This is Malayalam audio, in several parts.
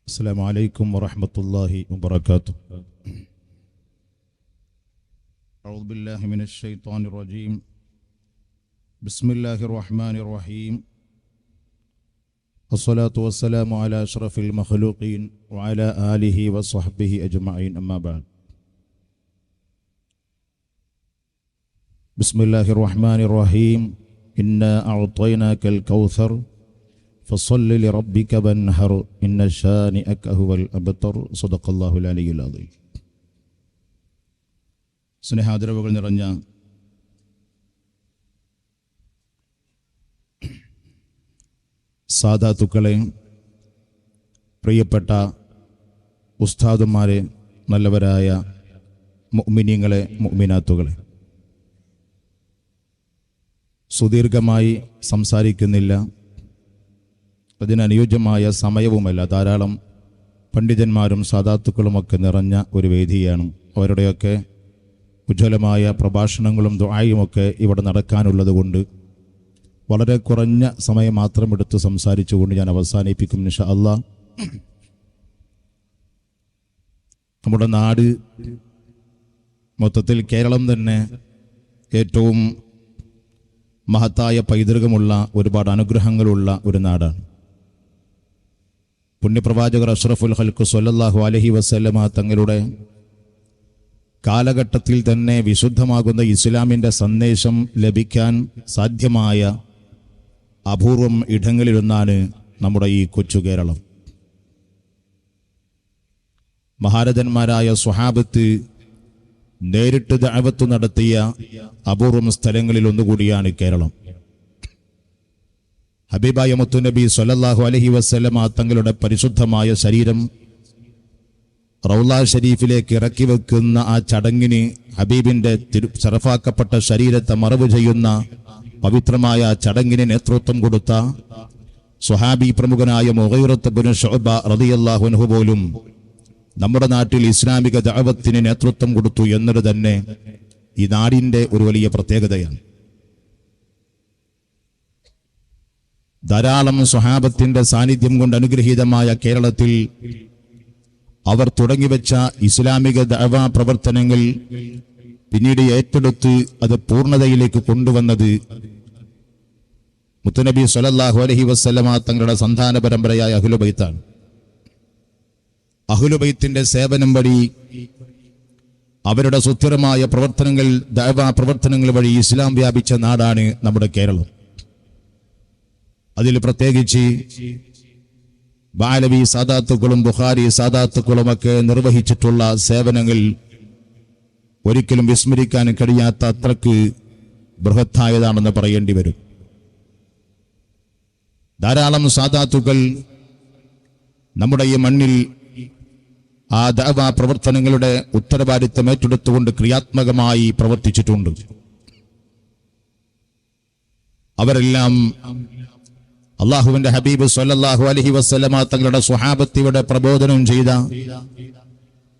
السلام عليكم ورحمة الله وبركاته. أعوذ بالله من الشيطان الرجيم. بسم الله الرحمن الرحيم. الصلاة والسلام على أشرف المخلوقين وعلى آله وصحبه أجمعين، أما بعد. بسم الله الرحمن الرحيم. إنا أعطيناك الكوثر فصل لربك وانحر إن شانئك هو الأبتر. صدق الله العلي العظيم. സ്നേഹാദരവുകൾ നിറഞ്ഞ സാദാത്തുക്കളെ, പ്രിയപ്പെട്ട ഉസ്താദുമാരെ, നല്ലവരായ മുഅ്മിനീങ്ങളെ, മുഅ്മിനാത്തുകളെ, സുദീർഘമായി സംസാരിക്കുന്നില്ല, അതിനനുയോജ്യമായ സമയവുമല്ല. ധാരാളം പണ്ഡിതന്മാരും സാദാത്തുക്കളുമൊക്കെ നിറഞ്ഞ ഒരു വേദിയാണ്. അവരുടെയൊക്കെ ഉജ്ജ്വലമായ പ്രഭാഷണങ്ങളും ദുആയുമൊക്കെ ഇവിടെ നടക്കാനുള്ളത് കൊണ്ട് വളരെ കുറഞ്ഞ സമയം മാത്രം എടുത്ത് സംസാരിച്ചുകൊണ്ട് ഞാൻ അവസാനിപ്പിക്കും ഇൻഷാ അല്ലാഹ്. നമ്മുടെ നാട്, മൊത്തത്തിൽ കേരളം തന്നെ ഏറ്റവും മഹത്തായ പൈതൃകമുള്ള, ഒരുപാട് അനുഗ്രഹങ്ങളുള്ള ഒരു നാടാണ്. പുണ്യപ്രവാചകർ അഷ്റഫുൽ ഖൽഖ് സ്വല്ലല്ലാഹു അലൈഹി വസല്ലമ തങ്ങളുടെ കാലഘട്ടത്തിൽ തന്നെ വിശുദ്ധമാകുന്ന ഇസ്ലാമിൻ്റെ സന്ദേശം ലഭിക്കാൻ സാധ്യമായ അപൂർവം ഇടങ്ങളിലൊന്നാണ് നമ്മുടെ ഈ കൊച്ചു കേരളം. മഹാരഥന്മാരായ സ്വഹാബത്ത് നേരിട്ട് ദഅവത്ത് നടത്തിയ അപൂർവം സ്ഥലങ്ങളിൽ ഒന്നുകൂടിയാണ് കേരളം. ഹബീബായ മുത്തുനബി സ്വല്ലല്ലാഹു അലൈഹി വസല്ലമ തങ്ങളുടെ പരിശുദ്ധമായ ശരീരം റൗള ഷരീഫിലേക്ക് ഇറക്കി വെക്കുന്ന ആ ചടങ്ങിന്, ഹബീബിന്റെ ശറഫാക്കപ്പെട്ട ശരീരത്തെ മറവ് ചെയ്യുന്ന പവിത്രമായ ചടങ്ങിന് നേതൃത്വം കൊടുത്ത സ്വഹാബി പ്രമുഖനായ മുഗീറത്ത് ഇബ്നു ശുഅബ റളിയല്ലാഹു അൻഹു പോലും നമ്മുടെ നാട്ടിൽ ഇസ്ലാമിക ദഅവത്തിന് നേതൃത്വം കൊടുത്തു എന്നത് തന്നെ ഈ നാടിന്റെ ഒരു വലിയ പ്രത്യേകതയാണ്. ധാരാളം സ്വഹാബത്തിന്റെ സാന്നിധ്യം കൊണ്ട് അനുഗ്രഹീതമായ കേരളത്തിൽ അവർ തുടങ്ങിവെച്ച ഇസ്ലാമിക ദഅവ പ്രവർത്തനങ്ങൾ പിന്നീട് ഏറ്റെടുത്ത് അത് പൂർണ്ണതയിലേക്ക് കൊണ്ടുവന്നത് മുത്തുനബി സ്വല്ലല്ലാഹു അലൈഹി വസല്ലമ തങ്ങളുടെ സന്താന പരമ്പരയായ അഹ്ലുൽ ബൈത്താണ്. അഹ്ലുൽ ബൈത്തിന്റെ സേവനം വഴി, അവരുടെ സുസ്ഥിരമായ പ്രവർത്തനങ്ങൾ, ദഅവ പ്രവർത്തനങ്ങൾ വഴി ഇസ്ലാം വ്യാപിച്ച നാടാണ് നമ്മുടെ കേരളം. അതിൽ പ്രത്യേകിച്ച് ബാലവി സാദാത്തുക്കളും ബുഖാരി സാദാത്തുക്കളുമൊക്കെ നിർവഹിച്ചിട്ടുള്ള സേവനങ്ങൾ ഒരിക്കലും വിസ്മരിക്കാൻ കഴിയാത്ത അത്രക്ക് ബൃഹത്തായതാണെന്ന് പറയേണ്ടി വരും. ധാരാളം സാദാത്തുക്കൾ നമ്മുടെ ഈ മണ്ണിൽ ആ ദഅവ പ്രവർത്തനങ്ങളുടെ ഉത്തരവാദിത്തം ഏറ്റെടുത്തുകൊണ്ട് ക്രിയാത്മകമായി പ്രവർത്തിച്ചിട്ടുണ്ട്. അവരെല്ലാം അള്ളാഹുവിന്റെ ഹബീബ് സ്വല്ലല്ലാഹു അലൈഹി വസല്ലമ തങ്ങളുടെ സ്വഹാബത്തിയുടെ പ്രബോധനം ചെയ്ത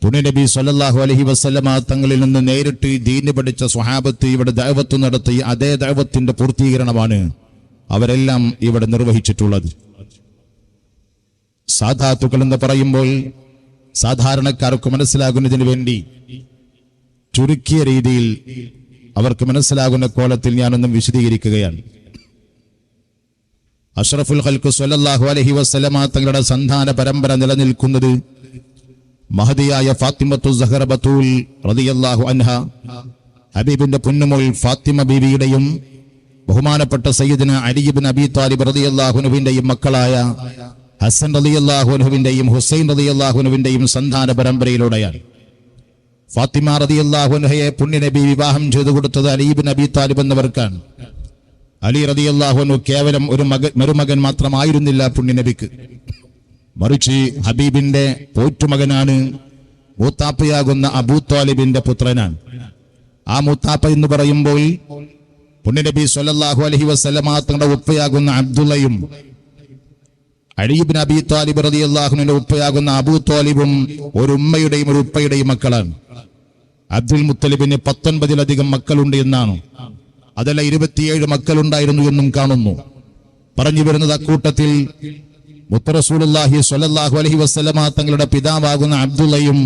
പുണ്യനബി സ്വല്ലല്ലാഹു അലൈഹി വസല്ലമ തങ്ങളിൽ നിന്ന് നേരിട്ട് ദീന് പഠിച്ച സ്വഹാബത്ത് ഇവിടെ ദഅവത്ത് നടത്തി അതേ ദഅവത്തിന്റെ പൂർത്തീകരണമാണ് അവരെല്ലാം ഇവിടെ നിർവഹിച്ചിട്ടുള്ളത്. സാദാത്തുക്കൾ എന്ന് പറയുമ്പോൾ സാധാരണക്കാർക്ക് മനസ്സിലാകുന്നതിന് വേണ്ടി ചുരുക്കിയ രീതിയിൽ അവർക്ക് മനസ്സിലാകുന്ന കോലത്തിൽ ഞാനൊന്നും വിശദീകരിക്കുകയാണ്. അഷ്റഫുൽ ഖൽഖ് സ്വല്ലല്ലാഹു അലൈഹി വസല്ലമ തങ്ങളുടെ സന്താന പരമ്പര നിലനിൽക്കുന്നത് മഹദിയായ ഫാത്തിമത്തു സഹറ ബത്തൂൽ റളിയല്ലാഹു അൻഹ, ഹബീബിന്റെ പൊന്നുമോൾ ഫാത്തിമ ബീവിയുടെയും ബഹുമാനപ്പെട്ട സയ്യിദന അലി ഇബ്നു അബീ ത്വാലിബ് റളിയല്ലാഹു അൻഹുവിന്റെയും മക്കളായ ഹസൻ റളിയല്ലാഹു അൻഹുവിന്റെയും ഹുസൈൻ റളിയല്ലാഹു അൻഹുവിന്റെയും സന്താന പരമ്പരയിലൂടെയാണ്. ഫാത്തിമ റളിയല്ലാഹു അൻഹയെ പുണ്യനബി വിവാഹം ചെയ്തു കൊടുത്തത് അലി ഇബ്നു അബീ ത്വാലിബ് എന്നവർക്കാണ്. അലി റളിയല്ലാഹു അൻഹു കേവലം ഒരു മരുമകൻ മാത്രമായിരുന്നില്ല പുണ്യനബിക്ക്, മറിച്ച് ഹബീബിന്റെ പോറ്റുമകനാണ്. മൂത്താപ്പയാകുന്ന അബൂ ത്വാലിബിന്റെ പുത്രനാണ്. ആ മൂത്താപ്പ എന്ന് പറയുമ്പോൾ പുണ്യനബി സ്വല്ലല്ലാഹു അലൈഹി വസല്ലമ തങ്ങളുടെ ഉപ്പയാകുന്ന അബ്ദുള്ളയും അലി ഇബ്നു അബീ ത്വാലിബ് റളിയല്ലാഹു അൻഹുവിന്റെ ഉപ്പയാകുന്ന അബൂ ത്വാലിബും ഒരു ഉമ്മയുടെയും ഒരു ഉപ്പയുടെയും മക്കളാണ്. അബ്ദുൽ മുത്തലിബിന് 19-ലധികം മക്കളുണ്ട് എന്നാണ്, അതല്ല 27 മക്കളുണ്ടായിരുന്നു എന്നും കാണുന്നു. പറഞ്ഞു വരുന്നത് അക്കൂട്ടത്തിൽ മുത്ത് റസൂലുള്ളാഹി സ്വല്ലല്ലാഹു അലൈഹി വസല്ലമ തങ്ങളുടെ പിതാവാകുന്ന അബ്ദുള്ളയും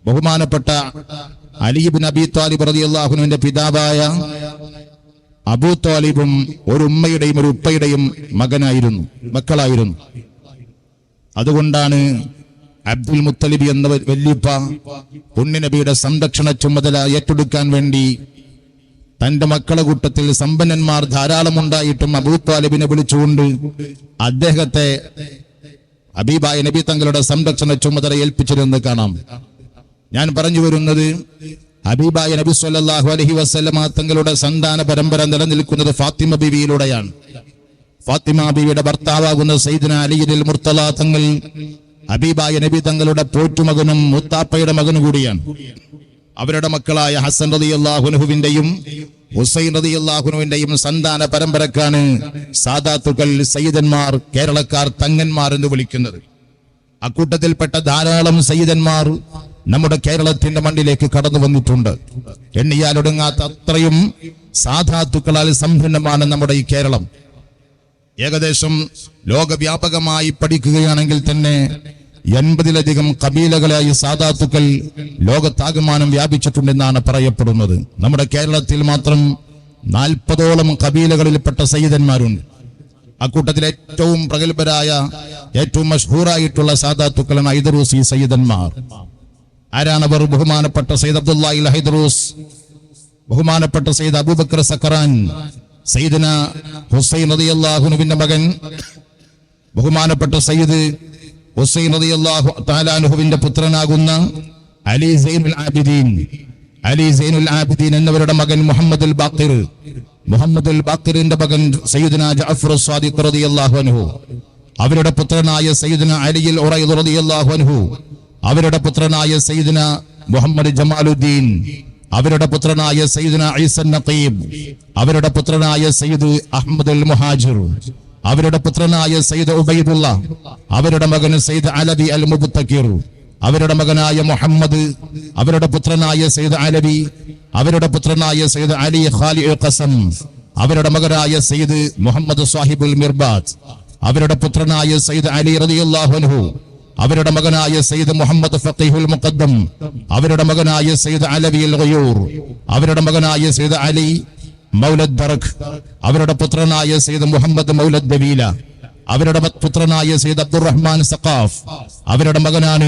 ബഹുമാനപ്പെട്ട അലി ഇബ്നു അബീ ത്വാലിബ് റളിയല്ലാഹു അൻഹുവിന്റെ പിതാവായ അബൂ ത്വാലിബും ഒരു ഉമ്മയുടെയും ഒരു ഉപ്പയുടെയും മക്കളായിരുന്നു. അതുകൊണ്ടാണ് അബ്ദുൽ മുത്തലിബ് എന്ന വല്യപ്പ പുണ്യനബിയുടെ സംരക്ഷണ ചുമതല ഏറ്റെടുക്കാൻ വേണ്ടി തന്റെ മക്കളെ കൂട്ടത്തിൽ സമ്പന്നന്മാർ ധാരാളം ഉണ്ടായിട്ടും അബൂ ത്വാലിബിനെ വിളിച്ചുകൊണ്ട് അദ്ദേഹത്തെ ഹബീബായ നബി തങ്ങളുടെ സംരക്ഷണ ചുമതല ഏൽപ്പിച്ചിരുന്ന് കാണാം. ഞാൻ പറഞ്ഞു വരുന്നത്, ഹബീബായ നബി സല്ലല്ലാഹു അലൈഹി വസല്ലമ തങ്ങളുടെ സന്താന പരമ്പര നിലനിൽക്കുന്നത് ഫാത്തിമ ബീവിയിലൂടെയാണ്. ഫാത്തിമ ബീവിയുടെ ഭർത്താവാകുന്ന സയ്യിദുനാ അലിയുൽ മുർത്തള തങ്ങൾ ഹബീബായ നബി തങ്ങളുടെ പോറ്റുമകനും മുത്താപ്പയുടെ മകനും കൂടിയാണ്. അവരുടെ മക്കളായ ഹസൻ റളിയല്ലാഹു അൻഹുവിന്റെയും ഹുസൈൻ റളിയല്ലാഹു അൻഹുവിന്റെയും സന്താന പരമ്പരക്കാണ് സാദാത്തുകൾ, സയ്യിദന്മാർ, കേരളക്കാർ തങ്ങന്മാർ എന്ന് വിളിക്കുന്നത്. അക്കൂട്ടത്തിൽപ്പെട്ട ധാരാളം സയ്യിദന്മാർ നമ്മുടെ കേരളത്തിന്റെ മണ്ണിലേക്ക് കടന്നു വന്നിട്ടുണ്ട്. എണ്ണിയാലൊടുങ്ങാത്ത അത്രയും സാദാത്തുക്കളാൽ സമ്പന്നമാണ് നമ്മുടെ ഈ കേരളം. ഏകദേശം ലോകവ്യാപകമായി പഠിക്കുകയാണെങ്കിൽ തന്നെ 80-ലധികം കബീലകളായി സാദാത്തുക്കൾ ലോകത്താകമാനം വ്യാപിച്ചിട്ടുണ്ടെന്നാണ് പറയപ്പെടുന്നത്. നമ്മുടെ കേരളത്തിൽ മാത്രം 40ഓളം കബീലകളിൽപ്പെട്ട സയ്യിദന്മാരുണ്ട്. അക്കൂട്ടത്തിൽ ഏറ്റവും പ്രഗത്ഭരായ, ഏറ്റവും മഷ്ഹൂറായിട്ടുള്ള സാദാത്തുക്കളാണ് ഹൈദറൂസി സയ്യിദന്മാർ. ആരാണവർ? ബഹുമാനപ്പെട്ട സയ്യിദ് അബ്ദുല്ലാഹിൽ ഹൈദറൂസ്, ബഹുമാനപ്പെട്ട സയ്യിദ് അബൂബക്കർ സക്കറാൻ, സയ്യിദന ഹുസൈൻ റളിയല്ലാഹു അൻഹുവിന്റെ മകൻ ബഹുമാനപ്പെട്ട സയ്യിദ് ഹുസൈൻ റളിയല്ലാഹു തആല അൻഹുവിന്റെ പുത്രനാകുന്ന അലി സൈനുൽ ആബിദീൻ എന്നവരുടെ മകൻ മുഹമ്മദുൽ ബാഖിറിന്റെ മകൻ സയ്യിദന ജഅഫർ സ്വാദിഖ് റളിയല്ലാഹു അൻഹു, അവരുടെ പുത്രനായ സയ്യിദന അലിയിൽ ഉറൈദ് റളിയല്ലാഹു അൻഹു, അവരുടെ പുത്രനായ സയ്യിദന മുഹമ്മദ് ജമാലുദ്ദീൻ, അവരുടെ പുത്രനായ സയ്യിദന ഈസ നഖീബ്, അവരുടെ പുത്രനായ സയ്യിദ് അഹ്മദുൽ മുഹാജിർ, അവരുടെ പുത്രനായ സയ്യിദ് ഉബൈദുള്ള, അവരുടെ മകൻ സയ്യിദ് അലബി അൽ മുബ്തക്കിർ, അവരുടെ മകനായ മുഹമ്മദ്, അവരുടെ പുത്രനായ സയ്യിദ് അലബി, അവരുടെ പുത്രനായ സയ്യിദ് അലി ഖാലി ഖസം, അവരുടെ മകനായ സയ്യിദ് മുഹമ്മദ് സാഹിബുൽ മിർബാത്ത്, അവരുടെ പുത്രനായ സയ്യിദ് അലി റളിയല്ലാഹു അൻഹു, അവരുടെ മകനായ സയ്യിദ് മുഹമ്മദ് ഫഖീഹുൽ മുഖദ്ദം, അവരുടെ മകനായ സയ്യിദ് അലവി അൽ ഗയൂർ, അവരുടെ മകനായ സയ്യിദ് അലി മൗലദ് ദറഖ്, അവരുടെ പുത്രനായ സയ്യിദ് മുഹമ്മദ് മൗലദ് ദവീല, അവരുടെ പുത്രനായ സയ്യിദ് അബ്ദുറഹ്മാൻ സഖാഫ്, അവരുടെ മകനാണ്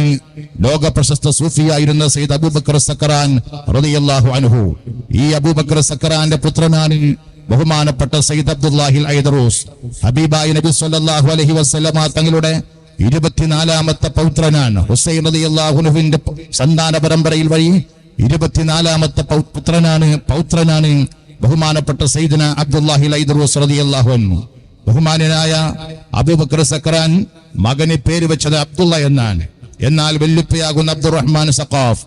ലോക പ്രശസ്ത സൂഫിയായിരുന്ന സയ്യിദ് അബൂബക്കർ സക്കറാൻ റളിയല്ലാഹു അൻഹു. ഈ അബൂബക്കർ സക്കറാന്റെ പുത്രനാണ് ബഹുമാനപ്പെട്ട സയ്യിദ് അബ്ദുല്ലാഹിൽ ഹൈദറൂസ്. ഹബീബായ നബി സല്ലല്ലാഹു അലൈഹി വസല്ലമ തങ്ങളുടെ 24ാമത്തെ പൗത്രനാണ്. ഹുസൈൻ റളിയല്ലാഹു അൻഹുവിന്റെ സന്താന പരമ്പരയിൽ വഴി 24ാമത്തെ പൗത്രനാണ് ബഹുമാനപ്പെട്ട സയ്യിദന അബ്ദുല്ലാഹിൽ ഹൈദറൂസ് റളിയല്ലാഹു അൻഹു. ബഹുമാനനായ അബൂബക്കർ സക്കറാൻ മകന് പേര് വെച്ചത് അബ്ദുള്ള എന്നാണ്. എന്നാൽ വെല്ലുപ്പയാകുന്ന അബ്ദുറഹ്മാൻ സഖാഫ്,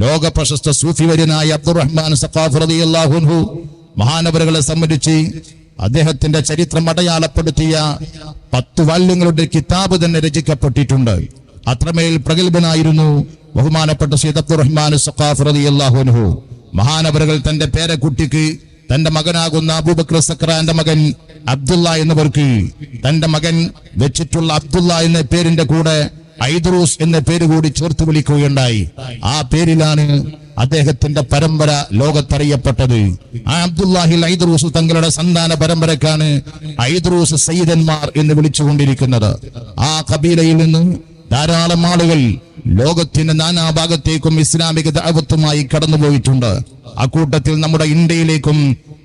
ലോക പ്രശസ്ത സൂഫി വര്യനായ അബ്ദുറഹ്മാൻ സഖാഫ് റളിയല്ലാഹു അൻഹു മഹാനവറുകളെ സംബന്ധിച്ച് അദ്ദേഹത്തിന്റെ ചരിത്രം അടയാളപ്പെടുത്തിയ 10 വാല്യങ്ങളുടെ കിതാബ് തന്നെ രചിക്കപ്പെട്ടിട്ടുണ്ട്. അത്രമേൽ പ്രഗത്ഭനായിരുന്നു ബഹുമാനപ്പെട്ട സയ്യിദ് അബ്ദുറഹ്മാൻ സഖാഫ് റളിയല്ലാഹു അൻഹു. മഹാനവറുകൾ തന്റെ പേരക്കുട്ടിക്ക് തന്റെ മകനാകുന്ന അബൂബക്കർ സക്കറാന്റെ മകൻ അബ്ദുള്ള എന്നവർക്ക് തന്റെ മകൻ വെച്ചിട്ടുള്ള അബ്ദുള്ള എന്ന പേരിന്റെ കൂടെ ഹൈദറൂസ് എന്ന പേര് കൂടി ചേർത്ത് വിളിക്കുകയുണ്ടായി. ആ പേരിലാണ് അദ്ദേഹത്തിന്റെ പരമ്പര ലോകത്തറിയപ്പെട്ടത്. ആ അബ്ദുല്ലാഹിൽ ഹൈദറൂസ് തങ്ങളുടെ സന്താന പരമ്പരക്കാണ് ഹൈദറൂസ് സയ്യിദന്മാർ എന്ന് വിളിച്ചുകൊണ്ടിരിക്കുന്നത്. ആ കബീലയിൽ നിന്ന് ധാരാളം ആളുകൾ ലോകത്തിന്റെ നാനാഭാഗത്തേക്കും ഇസ്ലാമിക ദഅവത്തുമായി കടന്നുപോയിട്ടുണ്ട്. അക്കൂട്ടത്തിൽ നമ്മുടെ ഇന്ത്യയിലേക്കും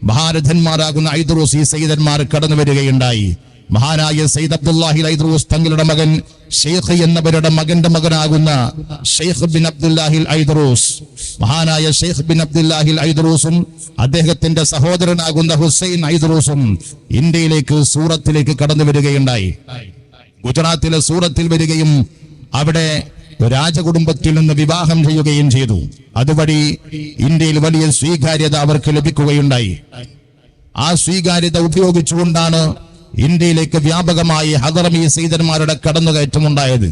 മഹാരഥന്മാരാകുന്ന ഹൈദറൂസി സയ്യിദന്മാർ കടന്നു വരികയുണ്ടായി. മഹാനായ സയ്യിദ് അബ്ദുല്ലാഹിൽ ഹൈദറൂസ് തങ്ങളുടെ മകൻ ഷെയ്ഖ് എന്നവരുടെ മകന്റെ മകനാകുന്ന ഷെയ്ഖ് ബിൻ അബ്ദുല്ലാഹിൽ ഹൈദറൂസ്, മഹാനായ ഷെയ്ഖ് ബിൻ അബ്ദുല്ലാഹിൽ ഹൈദറൂസും അദ്ദേഹത്തിന്റെ സഹോദരനാകുന്ന ഹുസൈൻ ഹൈദറൂസും ഇന്ത്യയിലേക്ക് സൂറത്തിലേക്ക് കടന്നു വരികയുണ്ടായി. ഗുജറാത്തിലെ സൂറത്തിൽ വരികയും അവിടെ രാജകുടുംബത്തിൽ നിന്ന് വിവാഹം ചെയ്യുകയും ചെയ്തു. അതുവഴി ഇന്ത്യയിൽ വലിയ സ്വീകാര്യത അവർക്ക് ലഭിക്കുകയുണ്ടായി. ആ സ്വീകാര്യത ഉപയോഗിച്ചുകൊണ്ടാണ് ഇന്ത്യയിലേക്ക് വ്യാപകമായി ഹദറമി സയ്യിദന്മാരുടെ കടന്നുകയറ്റമുണ്ടായത്.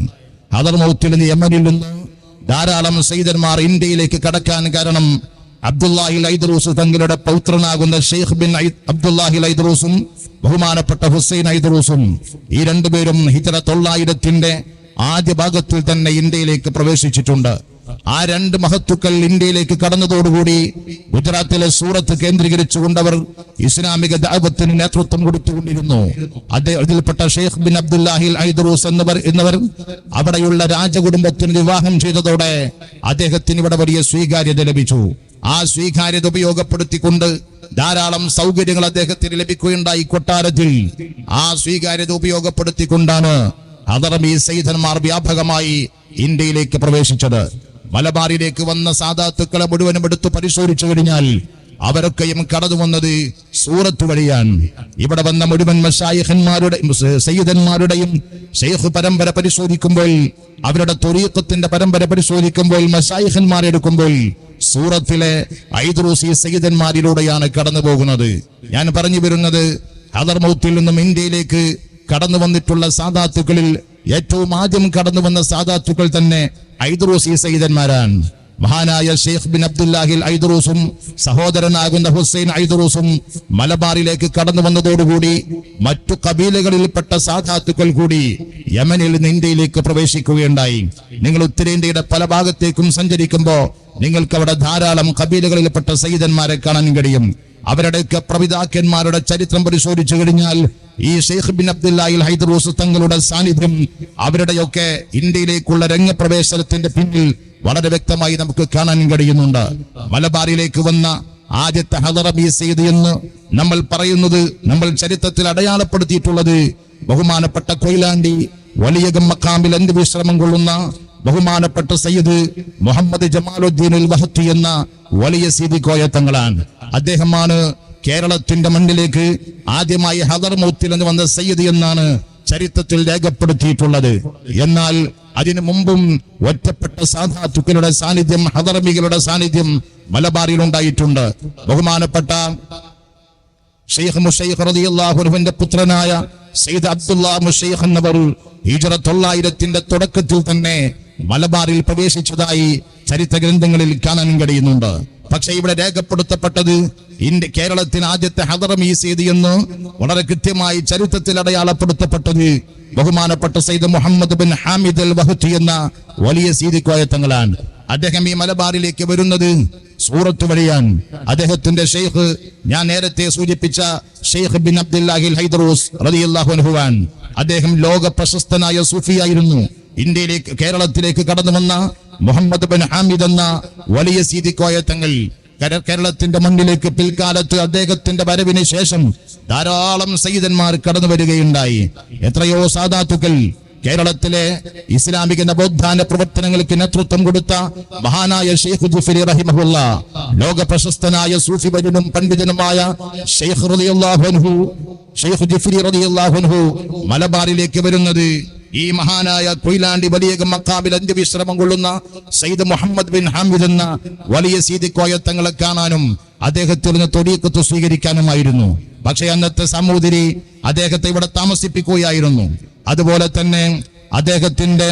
ഹദർമൗത്തിൽ നിന്ന് യമനിൽ നിന്ന് ധാരാളം സയ്യിദന്മാർ ഇന്ത്യയിലേക്ക് കടക്കാൻ കാരണം അബ്ദുല്ലാഹിൽ ഐദ്രൂസ് തങ്ങളുടെ പൗത്രനാകുന്ന ഷെയ്ഖ് ബിൻ അബ്ദുല്ലാഹിൽ ഐദ്രൂസും ബഹുമാനപ്പെട്ട ഹുസൈൻ ഐദ്രൂസും ഈ രണ്ടുപേരും ഹിജ്റ 900 ആദ്യ ഭാഗത്തിൽ തന്നെ ഇന്ത്യയിലേക്ക് പ്രവേശിച്ചിട്ടുണ്ട്. ആ രണ്ട് മഹത്തുക്കൾ ഇന്ത്യയിലേക്ക് കടന്നതോടുകൂടി ഗുജറാത്തിലെ സൂറത്ത് കേന്ദ്രീകരിച്ചുകൊണ്ടവർ ഇസ്ലാമിക ദഅവത്തിന് നേതൃത്വം കൊടുത്തുകൊണ്ടിരുന്നു. അതിൽപ്പെട്ട ഷെയ്ഖ് ബിൻ അബ്ദുല്ലാഹിൽ ഐദ്രൂസ് എന്നവർ അവിടെയുള്ള രാജകുടുംബത്തിന് വിവാഹം ചെയ്തതോടെ അദ്ദേഹത്തിന് ഇവിടെ വലിയ സ്വീകാര്യത ലഭിച്ചു. ആ സ്വീകാര്യത ഉപയോഗപ്പെടുത്തിക്കൊണ്ട് ധാരാളം സൗകര്യങ്ങൾ അദ്ദേഹത്തിന് ലഭിക്കുകയുണ്ടായി കൊട്ടാരത്തിൽ. ആ സ്വീകാര്യത ഉപയോഗപ്പെടുത്തിക്കൊണ്ടാണ് ഹദറമി സയ്യിദന്മാർ വ്യാപകമായി ഇന്ത്യയിലേക്ക് പ്രവേശിച്ചത്. മലബാറിലേക്ക് വന്ന സാദാത്തുക്കളെ മുഴുവനും എടുത്തു പരിശോധിച്ചു കഴിഞ്ഞാൽ അവരൊക്കെയും കടന്നു വന്നത് സൂറത്ത് വഴിയാണ്. ഇവിടെ വന്ന മുഴുവൻ മശായിഖന്മാരുടെ സയ്യിദന്മാരുടെയും ഷെയ്ഖ് പരമ്പര പരിശോധിക്കുമ്പോൾ, അവരുടെ ത്വരീഖത്തിന്റെ പരമ്പര പരിശോധിക്കുമ്പോൾ, മശായിഖന്മാരെ എടുക്കുമ്പോൾ സൂറത്തിലെ ഐദ്രൂസി സയ്യിദന്മാരിലൂടെയാണ് കടന്നു പോകുന്നത്. ഞാൻ പറഞ്ഞു വരുന്നത് ഹദർമൗത്തിൽ നിന്നും ഇന്ത്യയിലേക്ക് കടന്നു വന്നിട്ടുള്ള സാദാത്തുക്കളിൽ ഏറ്റവും ആദ്യം കടന്നു വന്ന സാദാത്തുക്കൾ തന്നെ ഐദ്രൂസി സയ്യിദന്മാരാണ്. മഹാനായ ഷെയ്ഖ് ബിൻ അബ്ദുല്ലാഹിൽ ഐദ്രൂസും സഹോദരനാകുന്ന ഹുസൈൻ ഐദ്രൂസും മലബാറിലേക്ക് കടന്നു വന്നതോടുകൂടി മറ്റു കബീലകളിൽപ്പെട്ട സാദാത്തുക്കൾ കൂടി യമനിൽ നിന്ന് ഇന്ത്യയിലേക്ക് പ്രവേശിക്കുകയുണ്ടായി. നിങ്ങൾ ഉത്തരേന്ത്യയുടെ പല ഭാഗത്തേക്കും സഞ്ചരിക്കുമ്പോൾ നിങ്ങൾക്ക് അവിടെ ധാരാളം കബീലകളിൽപ്പെട്ട സയ്യിദന്മാരെ കാണാൻ കഴിയും. അവരുടെയൊക്കെ പ്രപിതാക്കന്മാരുടെ ചരിത്രം പരിശോധിച്ചു കഴിഞ്ഞാൽ ഈ ഷെയ്ഖ് ബിൻ അബ്ദുല്ലാഹിൽ ഐദ്രൂസ് തങ്ങളുടെ സാന്നിധ്യം അവരുടെയൊക്കെ ഇന്ത്യയിലേക്കുള്ള രംഗപ്രവേശനത്തിന്റെ പിന്നിൽ വളരെ വ്യക്തമായി നമുക്ക് കാണാൻ കഴിയുന്നുണ്ട്. മലബാറിലേക്ക് വന്ന ആദ്യത്തെ ഹദറമി സയ്യിദ് എന്ന് നമ്മൾ പറയുന്നത്, നമ്മൾ ചരിത്രത്തിൽ അടയാളപ്പെടുത്തിയിട്ടുള്ളത് ബഹുമാനപ്പെട്ട കൊയിലാണ്ടി വലിയകം മഖാമിൽ അന്ത്യവിശ്രമം കൊള്ളുന്ന ബഹുമാനപ്പെട്ട സയ്യിദ് മുഹമ്മദ് ജമാലുദ്ദീൻ അൽ വഹത്തി എന്ന വലിയ സീതി കോയ തങ്ങളാണ്. അദ്ദേഹമാണ് കേരളത്തിന്റെ മണ്ണിലേക്ക് ആദ്യമായി ഹദർമൗത്തിൽ എന്ന് വന്ന സയ്യിദ് എന്നാണ് ചരിത്രത്തിൽ രേഖപ്പെടുത്തിയിട്ടുള്ളത്. എന്നാൽ അതിനു മുമ്പും ഒറ്റപ്പെട്ട സാദാത്തുക്കളുടെ സാന്നിധ്യം, ഹദർമികളുടെ സാന്നിധ്യം മലബാറിൽ ഉണ്ടായിട്ടുണ്ട്. ബഹുമാനപ്പെട്ട ഷെയ്ഖ് മുശൈഖ് റളിയല്ലാഹു അൻഹുവിന്റെ പുത്രനായ സയ്യിദ് അബ്ദുല്ലാഹ് മുശൈഖ് എന്നവർ ഹിജ്റ 900 തുടക്കത്തിൽ തന്നെ മലബാറിൽ പ്രവേശിച്ചതായി ചരിത്ര ഗ്രന്ഥങ്ങളിൽ കാണാൻ കഴിയുന്നുണ്ട്. പക്ഷെ ഇവിടെ രേഖപ്പെടുത്തപ്പെട്ടത് കേരളത്തിന് ആദ്യത്തെ ഹദറമി സയ്യിദ് എന്ന് വളരെ കൃത്യമായി ചരിത്രത്തിൽ അടയാളപ്പെടുത്തപ്പെട്ടത് ബഹുമാനപ്പെട്ട സയ്യിദ് മുഹമ്മദ് ബിൻ ഹാമിദ് അൽ വഹത്തി എന്ന വലിയ സീതി കോയ തങ്ങളാണ്. അദ്ദേഹം ഈ മലബാറിലേക്ക് വരുന്നത് സൂറത്ത് വഴിയാണ്. അദ്ദേഹത്തിന്റെ ഷെയ്ഖ് ഞാൻ നേരത്തെ സൂചിപ്പിച്ച ഷെയ്ഖ് ബിൻ അബ്ദുല്ലാഹിൽ ഐദ്രൂസ് റളിയല്ലാഹു അൻഹു ആണ്. അദ്ദേഹം ലോക പ്രശസ്തനായ സൂഫിയായിരുന്നു. ഇന്ത്യയിലേക്ക് കേരളത്തിലേക്ക് കടന്നു വന്ന മുഹമ്മദ് ബിൻ ഹാമിദ് എന്ന വലിയ സീതി കോയ തങ്ങൾ കേരളത്തിന്റെ മണ്ണിലേക്ക് പിൽക്കാലത്ത് അദ്ദേഹത്തിന്റെ വരവിന് ശേഷം ധാരാളം സയ്യിദന്മാർ കടന്നു വരികയുണ്ടായി. എത്രയോ സാദാത്തുക്കൾ കേരളത്തിലെ ഇസ്ലാമിക നവോത്ഥാന പ്രവർത്തനങ്ങൾക്ക് നേതൃത്വം കൊടുത്ത മഹാനായ ഷെയ്ഖ് ജിഫ്രി റഹിമഹുല്ല, ലോക പ്രശസ്തനായ സൂഫി വര്യനും പണ്ഡിതനുമായ ഷെയ്ഖ് ജിഫ്രി റളിയല്ലാഹു അൻഹു മലബാറിലേക്ക് വരുന്നത് ഈ മഹാനായ കൊയിലാണ്ടി വലിയകം മഖാമിൽ അന്ത്യവിശ്രമം കൊള്ളുന്ന സയ്യിദ് മുഹമ്മദ് ബിൻ ഹാമിദ് എന്ന വലിയ സീതി കോയ തങ്ങളെ കാണാനും അദ്ദേഹത്തിൽ നിന്ന് ത്വരീഖത്ത് സ്വീകരിക്കാനുമായിരുന്നു. പക്ഷേ അന്നത്തെ സമൂതിരി അദ്ദേഹത്തെ ഇവിടെ താമസിപ്പിക്കുകയായിരുന്നു. അതുപോലെ തന്നെ അദ്ദേഹത്തിന്റെ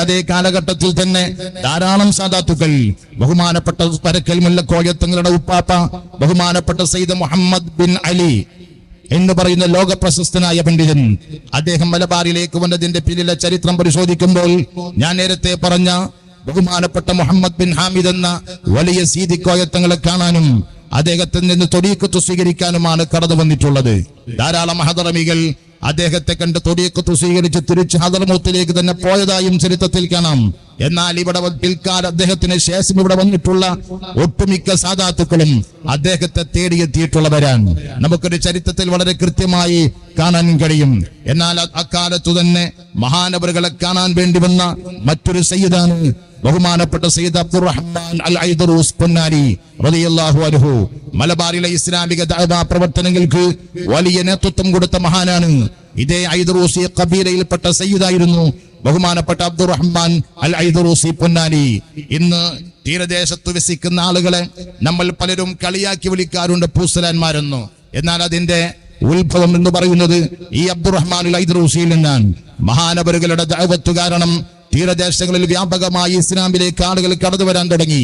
അതേ കാലഘട്ടത്തിൽ തന്നെ ധാരാളം സാദാത്തുക്കൾ, ബഹുമാനപ്പെട്ട പരക്കൽ മുല്ലക്കോയ തങ്ങളുടെ ഉപ്പാപ്പ ബഹുമാനപ്പെട്ട സയ്യിദ് മുഹമ്മദ് ബിൻ അലി എന്ന് പറയുന്ന ലോക പ്രശസ്തനായ പണ്ഡിതൻ, അദ്ദേഹം മലബാറിലേക്ക് വന്നതിന്റെ പിന്നിലെ ചരിത്രം പരിശോധിക്കുമ്പോൾ ഞാൻ നേരത്തെ പറഞ്ഞ ബഹുമാനപ്പെട്ട മുഹമ്മദ് ബിൻ ഹാമിദ് എന്ന വലിയ സീതി കോയ തങ്ങളെ കാണാനും അദ്ദേഹത്തിൽ നിന്ന് ത്വരീഖത്ത് സ്വീകരിക്കാനുമാണ് കടന്നു വന്നിട്ടുള്ളത്. ധാരാളം ഹദറമികൾ അദ്ദേഹത്തെ കണ്ട് ത്വരീഖത്ത് സ്വീകരിച്ച് തിരിച്ച് ഹദർമൗത്തിലേക്ക് തന്നെ പോയതായും ചരിത്രത്തിൽ കാണാം. എന്നാൽ ഇവിടെ പിൽക്കാലം അദ്ദേഹത്തിന് ശേഷം ഇവിടെ വന്നിട്ടുള്ള ഒട്ടുമിക്ക സാദാത്തുക്കളും അദ്ദേഹത്തെ തേടിയെത്തിയിട്ടുള്ളവരാണ്. നമുക്കൊരു ചരിത്രത്തിൽ വളരെ കൃത്യമായി കാണാൻ കഴിയും. എന്നാൽ അക്കാലത്തു തന്നെ മഹാനവറുകളെ കാണാൻ വേണ്ടി വന്ന മറ്റൊരു സയ്യിദാണ് ബഹുമാനപ്പെട്ട സയ്യിദ് അബ്ദുറഹ്മാൻ അൽ ഐദ്രൂസ് പൊന്നാനി റളിയല്ലാഹു അൻഹു. മലബാറിലെ ഇസ്ലാമിക ദഅവ പ്രവർത്തനങ്ങൾക്ക് വലിയ നേതൃത്വം കൊടുത്ത മഹാനാണ്. ഇതേ ഐദ്രൂസി ഖബീലയിൽപ്പെട്ട സയ്യിദായിരുന്നു ബഹുമാനപ്പെട്ട അബ്ദുറഹ്മാൻ അൽ ഐദ്രൂസി പൊന്നാനി. ഇന്ന് തീരദേശത്ത് വസിക്കുന്ന ആളുകളെ നമ്മൾ പലരും കളിയാക്കി വിളിക്കാറുണ്ട് പൂസലാന്മാരെന്നു. എന്നാൽ അതിന്റെ ഉത്ഭവം എന്ന് പറയുന്നത് ഈ അബ്ദുറഹ്മാൻ അൽ ഐദ്രൂസിയിൽ നിന്നാണ്. മഹാനവറുകളുടെ ദഅവത്ത് കാരണം തീരദേശങ്ങളിൽ വ്യാപകമായി ഇസ്ലാമിലേക്ക് ആളുകൾ കടന്നു വരാൻ തുടങ്ങി.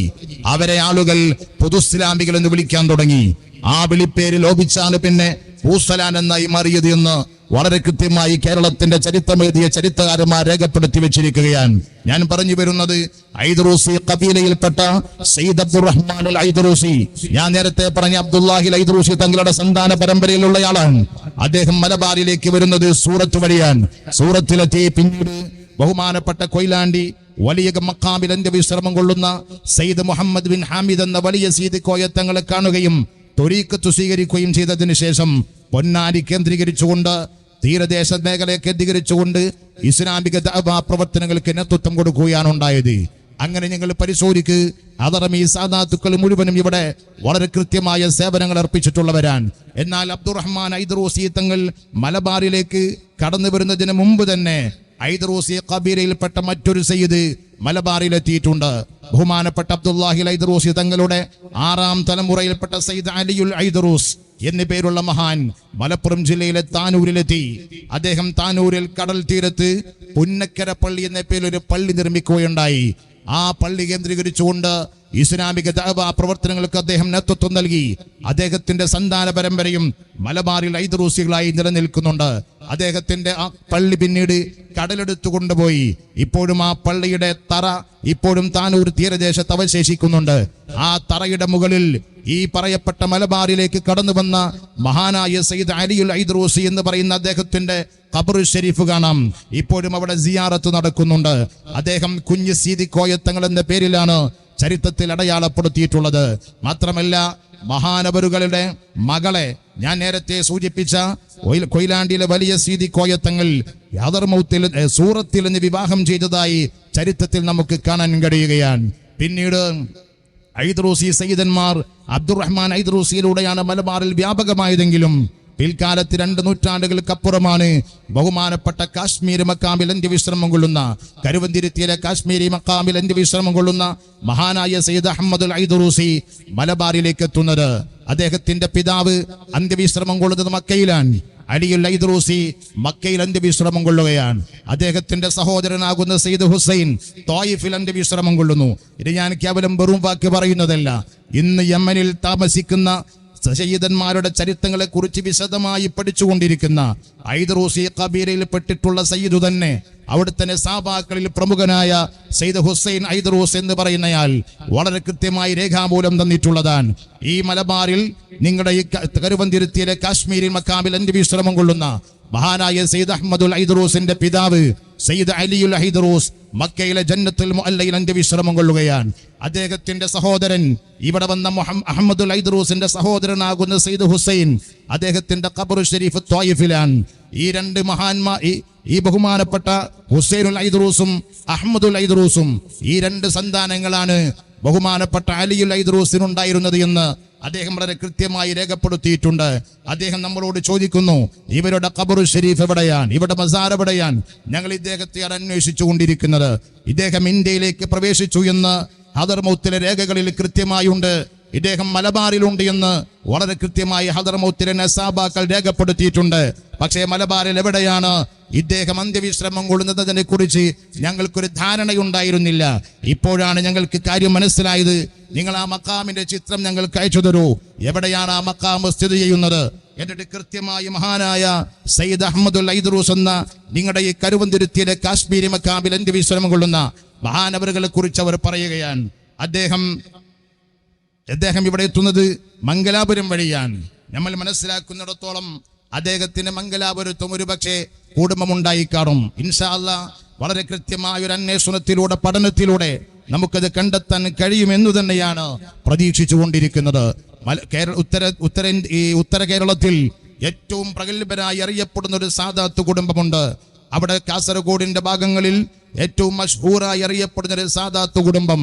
അവരെ ആളുകൾ പൊതുസ്ലാമികൾ എന്ന് വിളിക്കാൻ തുടങ്ങി. ആ വിളിപ്പേര് ലോപിച്ചാണ് പിന്നെ പൂസലാൻ എന്നായി മാറിയത് എന്ന് വളരെ കൃത്യമായി കേരളത്തിന്റെ ചരിത്രമെഴുതിയ ചരിത്രകാരന്മാർ രേഖപ്പെടുത്തി വെച്ചിരിക്കുകയാണ്. ഞാൻ പറഞ്ഞു വരുന്നത് ഐദ്റൂസി കബീലയിൽപ്പെട്ട സയ്യിദ് അബ്ദുറഹ്മാൻ അൽ ഐദ്റൂസി, ഞാൻ നേരത്തെ പറഞ്ഞ അബ്ദുല്ലാഹി ഐദ്റൂസി തങ്ങളുടെ സന്താന പരമ്പരയിലുള്ളയാളാണ്. അദ്ദേഹം മലബാറിലേക്ക് വരുന്നത് സൂറത്ത് വഴിയാണ്. സൂറത്തിലെത്തി പിന്നീട് ബഹുമാനപ്പെട്ട കൊയിലാണ്ടി വലിയ മക്കാമിൽ അന്ത്യവിശ്രമം കൊള്ളുന്ന സയ്യിദ് മുഹമ്മദ് ബിൻ ഹാമിദ് എന്ന വലിയ സീദ് കോയത്തങ്ങളെ കാണുകയും ത്വരീഖത്ത് സ്വീകരിക്കുകയും ചെയ്തതിനു ശേഷം പൊന്നാനി കേന്ദ്രീകരിച്ചുകൊണ്ട് തീരദേശ മേഖലയെ കേന്ദ്രീകരിച്ചുകൊണ്ട് ഇസ്ലാമിക ദഅവാ പ്രവർത്തനങ്ങൾക്ക് നേതൃത്വം കൊടുക്കുകയാണ് ഉണ്ടായത്. അങ്ങനെ ഞങ്ങൾ പരിശോധിക്ക് അതറമി സാദാത്തുക്കൾ മുഴുവനും ഇവിടെ വളരെ കൃത്യമായ സേവനങ്ങൾ അർപ്പിച്ചിട്ടുള്ളവരാണ്. എന്നാൽ അബ്ദുറഹ്മാൻ ഐദ്റൂസി തങ്ങൾ മലബാറിലേക്ക് കടന്നു വരുന്നതിന് മുമ്പ് തന്നെ ഐദ്റൂസി കബീലയിൽപ്പെട്ട മറ്റൊരു സയ്യിദ് മലബാറിലെത്തിയിട്ടുണ്ട്. ബഹുമാനപ്പെട്ട അബ്ദുല്ലാഹി ഐദ്റൂസി തങ്ങളുടെ 6ാം തലമുറയിൽപ്പെട്ട സയ്യിദ് അലിയുൽ ഐദ്റൂസ് എന്നു പേരുള്ള മഹാൻ മലപ്പുറം ജില്ലയിലെ താനൂരിലെത്തി. അദ്ദേഹം താനൂരിൽ കടൽ തീരത്ത് പുന്നക്കര പള്ളി എന്ന പേരിൽ ഒരു പള്ളി നിർമ്മിക്കുകയുണ്ടായി. ആ പള്ളി കേന്ദ്രീകരിച്ചുകൊണ്ട് ഇസ്ലാമിക ദഅവാ പ്രവർത്തനങ്ങൾക്ക് അദ്ദേഹം നേതൃത്വം നൽകി. അദ്ദേഹത്തിന്റെ സന്താന പരമ്പരയും മലബാറിൽ ഐദ്റൂസികളായി നിലനിൽക്കുന്നുണ്ട്. അദ്ദേഹത്തിന്റെ ആ പള്ളി പിന്നീട് കടലെടുത്തു കൊണ്ടുപോയി. ഇപ്പോഴും ആ പള്ളിയുടെ തറ ഇപ്പോഴും താനൂർ തീരദേശത്ത് അവശേഷിക്കുന്നുണ്ട്. ആ തറയുടെ മുകളിൽ ഈ പറയപ്പെട്ട മലബാറിലേക്ക് കടന്നു വന്ന മഹാനായ സയ്യിദ് അലിയുൽ ഐദ്റൂസി എന്ന് പറയുന്ന അദ്ദേഹത്തിന്റെ ഖബർ ഷരീഫ് കാണാം. ഇപ്പോഴും അവിടെ സിയാറത്ത് നടക്കുന്നുണ്ട്. അദ്ദേഹം കുഞ്ഞ് സീദി കോയത്തങ്ങൾ എന്ന പേരിലാണ് ചരിത്രത്തിൽ അടയാളപ്പെടുത്തിയിട്ടുള്ളത്. മാത്രമല്ല മഹാനവറുകളുടെ മകളെ ഞാൻ നേരത്തെ സൂചിപ്പിച്ച കൊയിലാണ്ടിയിലെ വലിയ സീദി കോയത്തങ്ങൾ യാദർമൗത്തിൽ സൂറത്തിൽ നിന്ന് വിവാഹം ചെയ്തതായി ചരിത്രത്തിൽ നമുക്ക് കാണാൻ കഴിയുകയാണ്. പിന്നീട് ഐദ്റൂസി സയ്യിദന്മാർ അബ്ദുറഹ്മാൻ ഐദ്റൂസിയിലൂടെയാണ് മലബാറിൽ വ്യാപകമായതെങ്കിലും പിൽക്കാലത്ത് 2 നൂറ്റാണ്ടുകൾക്കപ്പുറമാണ് ബഹുമാനപ്പെട്ട കാശ്മീർ മക്കാമിൽ അന്ത്യവിശ്രമം കൊള്ളുന്ന കരുവന്തിരുത്തിയിലെ കാശ്മീരി മക്കാമിൽ അന്ത്യവിശ്രമം കൊള്ളുന്ന മഹാനായ സയ്യിദ് അഹമ്മദ് അൽ ഐദ്റൂസി മലബാറിലേക്ക് എത്തുന്നത്. അദ്ദേഹത്തിന്റെ പിതാവ് അന്ത്യവിശ്രമം കൊള്ളുന്നത് മക്കയിലാണ്. അലിയുൽ ഐദ്റൂസി മക്കയിൽ അന്ത്യവിശ്രമം കൊള്ളുകയാണ്. അദ്ദേഹത്തിന്റെ സഹോദരനാകുന്ന സയ്യിദ് ഹുസൈൻ ത്വായിഫിൽ അന്ത്യവിശ്രമം കൊള്ളുന്നു. ഇത് ഞാൻ കേവലം വെറും വാക്ക് പറയുന്നതല്ല. ഇന്ന് യമനിൽ താമസിക്കുന്ന സയ്യിദന്മാരുടെ ചരിത്രങ്ങളെ കുറിച്ച് വിശദമായി പഠിച്ചുകൊണ്ടിരിക്കുന്ന ഐദ്റൂസി കബീലയിൽ പെട്ടിട്ടുള്ള സയ്യിദ് തന്നെ അവിടുത്തെ സഹാബാക്കളിൽ പ്രമുഖനായ സയ്യിദ് ഹുസൈൻ ഐദ്റൂസ് എന്ന് പറയുന്നയാൾ വളരെ കൃത്യമായി രേഖാമൂലം തന്നിട്ടുള്ളതാണ്. ഈ മലബാറിൽ നിങ്ങളുടെ ഈ കരുവന്തിരുത്തിയിലെ കാശ്മീരി മക്കാമിൽ അന്ത്യവിശ്രമം കൊള്ളുന്ന മഹാനായ സയ്യിദ് അഹ്മദുൽ ഐദ്റൂസിന്റെ പിതാവ് സയ്യിദ് അലിയുൽ ഐദ്റൂസ് മക്കയിലെ ജന്നത്തുൽ മുഅല്ലയിൽ അന്ത്യവിശ്രമം കൊള്ളുകയാണ്. അദ്ദേഹത്തിന്റെ സഹോദരൻ ഇവിടെ വന്ന അഹമ്മദുൽ ഐദ്റൂസിന്റെ സഹോദരനാകുന്ന സയ്യിദ് ഹുസൈൻ അദ്ദേഹത്തിന്റെ ഖബർ ഷരീഫ് ത്വായിഫിലാണ്. ഈ 2 മഹാന്മാർ ഈ ബഹുമാനപ്പെട്ട ഹുസൈനുൽ ഐദ്റൂസും അഹമ്മദുൽ ഐദ്റൂസും ഈ 2 സന്താനങ്ങളാണ് ബഹുമാനപ്പെട്ട അലിയുൽ ഐദ്റൂസിനുണ്ടായിരുന്നത് എന്ന് അദ്ദേഹം വളരെ കൃത്യമായി രേഖപ്പെടുത്തിയിട്ടുണ്ട്. അദ്ദേഹം നമ്മളോട് ചോദിക്കുന്നു, ഇവരുടെ ഖബർ ഷരീഫ് എവിടെയാണ്, ഇവരുടെ മസാർ എവിടെയാണ്? ഞങ്ങൾ ഇദ്ദേഹത്തെയാണ് അന്വേഷിച്ചു കൊണ്ടിരിക്കുന്നത്. ഇദ്ദേഹം ഇന്ത്യയിലേക്ക് പ്രവേശിച്ചു എന്ന് ഹദർമൗത്തിലെ രേഖകളിൽ കൃത്യമായുണ്ട്. ഇദ്ദേഹം മലബാറിലുണ്ട് എന്ന് വളരെ കൃത്യമായി ഹദർമൗത്തിലെ നസാബാക്കൾ രേഖപ്പെടുത്തിയിട്ടുണ്ട്. പക്ഷേ മലബാറിൽ എവിടെയാണ് ഇദ്ദേഹം അന്ത്യവിശ്രമം കൊള്ളുന്നതിനെ കുറിച്ച് ഞങ്ങൾക്കൊരു ധാരണയുണ്ടായിരുന്നില്ല. ഇപ്പോഴാണ് ഞങ്ങൾക്ക് കാര്യം മനസ്സിലായത്. നിങ്ങൾ ആ മക്കാമിന്റെ ചിത്രം ഞങ്ങൾക്ക് അയച്ചു തരൂ, എവിടെയാണ് ആ മക്കാം സ്ഥിതി ചെയ്യുന്നത്? എന്നിട്ട് കൃത്യമായി മഹാനായ സയ്യിദ് അഹമ്മദുൽ ഐദ്റൂസ് എന്ന നിങ്ങളുടെ ഈ കരുവന്തിരുത്തിയിലെ കാശ്മീരി മക്കാമിൽ അന്ത്യവിശ്രമം കൊള്ളുന്ന മഹാനവറുകളെ കുറിച്ച് അവർ പറയുകയാണ്. അദ്ദേഹം ഇവിടെ എത്തുന്നത് മംഗലാപുരം വഴിയാണ്. നമ്മൾ മനസ്സിലാക്കുന്നിടത്തോളം അദ്ദേഹത്തിന് മംഗലാപുരത്തും ഒരു പക്ഷേ കുടുംബമുണ്ടായി കാണും. ഇൻഷാ അല്ലാഹ് വളരെ കൃത്യമായ ഒരു അന്വേഷണത്തിലൂടെ പഠനത്തിലൂടെ നമുക്കത് കണ്ടെത്താൻ കഴിയുമെന്നു തന്നെയാണ് പ്രതീക്ഷിച്ചു കൊണ്ടിരിക്കുന്നത്. ഉത്തര കേരളത്തിൽ ഏറ്റവും പ്രഗത്ഭരായി അറിയപ്പെടുന്ന ഒരു സാദാത്ത് കുടുംബമുണ്ട്. അവിടെ കാസർഗോഡിന്റെ ഭാഗങ്ങളിൽ ഏറ്റവും മഷ്ഹൂറായി അറിയപ്പെടുന്ന ഒരു സാദാത്ത് കുടുംബം.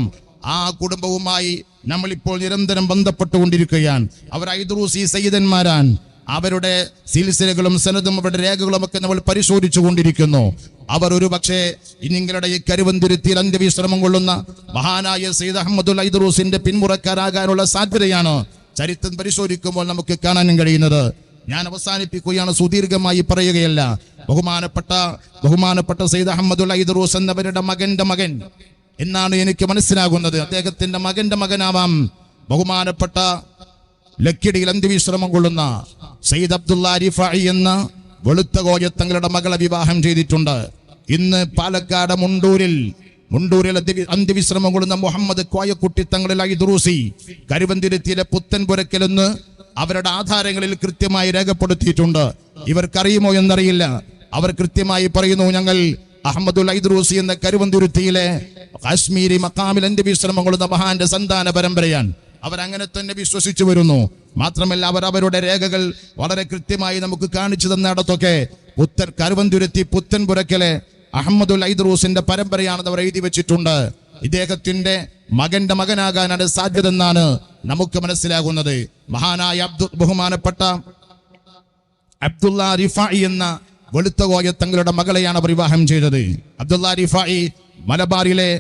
ആ കുടുംബവുമായി നമ്മളിപ്പോൾ നിരന്തരം ബന്ധപ്പെട്ടുകൊണ്ടിരിക്കുകയാണ്. അവർ ഐദ്റൂസി സയ്യിദന്മാരാണ്. അവരുടെ സിൽസിലകളും സനദും അവരുടെ രേഖകളും ഒക്കെ നമ്മൾ പരിശോധിച്ചു കൊണ്ടിരിക്കുന്നു. അവർ ഒരു പക്ഷേ നിങ്ങളുടെ ഈ കരുവന്തിരുത്തിയിൽ അന്ത്യവിശ്രമം കൊള്ളുന്ന മഹാനായ സയ്യിദ് അഹമ്മദുൽ ഐദ്റൂസിന്റെ പിന്മുറക്കാരാകാനുള്ള സാധ്യതയാണ് ചരിത്രം പരിശോധിക്കുമ്പോൾ നമുക്ക് കാണാനും കഴിയുന്നത്. ഞാൻ അവസാനിപ്പിക്കുകയാണ്, സുദീർഘമായി പറയുകയല്ല. ബഹുമാനപ്പെട്ട സയ്യിദ് അഹമ്മദുൽ ഐദ്റൂസ് എന്നവരുടെ മകന്റെ മകൻ എന്നാണ് എനിക്ക് മനസ്സിലാകുന്നത്. അദ്ദേഹത്തിന്റെ മകന്റെ മകനാവാം ബഹുമാനപ്പെട്ട ലക്കിടിയിൽ അന്ത്യവിശ്രമം കൊള്ളുന്ന സയ്യിദ് അബ്ദുള്ള റിഫായി എന്ന വെളുത്ത കോയത്തങ്ങളുടെ മകളെ വിവാഹം ചെയ്തിട്ടുണ്ട്. ഇന്ന് പാലക്കാട് മുണ്ടൂരിൽ അന്ത്യവിശ്രമം കൊള്ളുന്ന മുഹമ്മദ് കോയക്കുട്ടി തങ്ങളിൽ ഐദ്റൂസി കരുവന്തിരുത്തിയിലെ പുത്തൻപുരക്കലെന്ന് അവരുടെ ആധാരങ്ങളിൽ കൃത്യമായി രേഖപ്പെടുത്തിയിട്ടുണ്ട്. ഇവർക്കറിയുമോ എന്നറിയില്ല. അവർ കൃത്യമായി പറയുന്നു, ഞങ്ങൾ അഹമ്മദുൽ ഐദ്റൂസി എന്ന കരുവന്തിരുത്തിയിലെ കാശ്മീരി മക്കാമിൽ അന്ത്യവിശ്രമം കൊള്ളുന്ന മഹാന്റെ സന്താന പരമ്പരയാണ്. അവരങ്ങനെ തന്നെ വിശ്വസിച്ചു വരുന്നു. മാത്രമല്ല, അവരുടെ രേഖകൾ വളരെ കൃത്യമായി നമുക്ക് കാണിച്ചു തന്നിടത്തൊക്കെ കരുവന്തുരുത്തി പുത്തൻപുരക്കലെ അഹമ്മദുൽ ഐദ്റൂസിന്റെ പരമ്പരയാണെന്ന് അവർ എഴുതി വെച്ചിട്ടുണ്ട്. ഇദ്ദേഹത്തിന്റെ മകന്റെ മകനാകാനാണ് സാധ്യത എന്നാണ് നമുക്ക് മനസ്സിലാകുന്നത്. മഹാനായ ബഹുമാനപ്പെട്ട അബ്ദുള്ള റിഫായി എന്ന വെളുത്ത കോയ തങ്ങളുടെ മകളെയാണ് അവർ വിവാഹം ചെയ്തത്. അബ്ദുള്ള റിഫായി മലബാറിലെ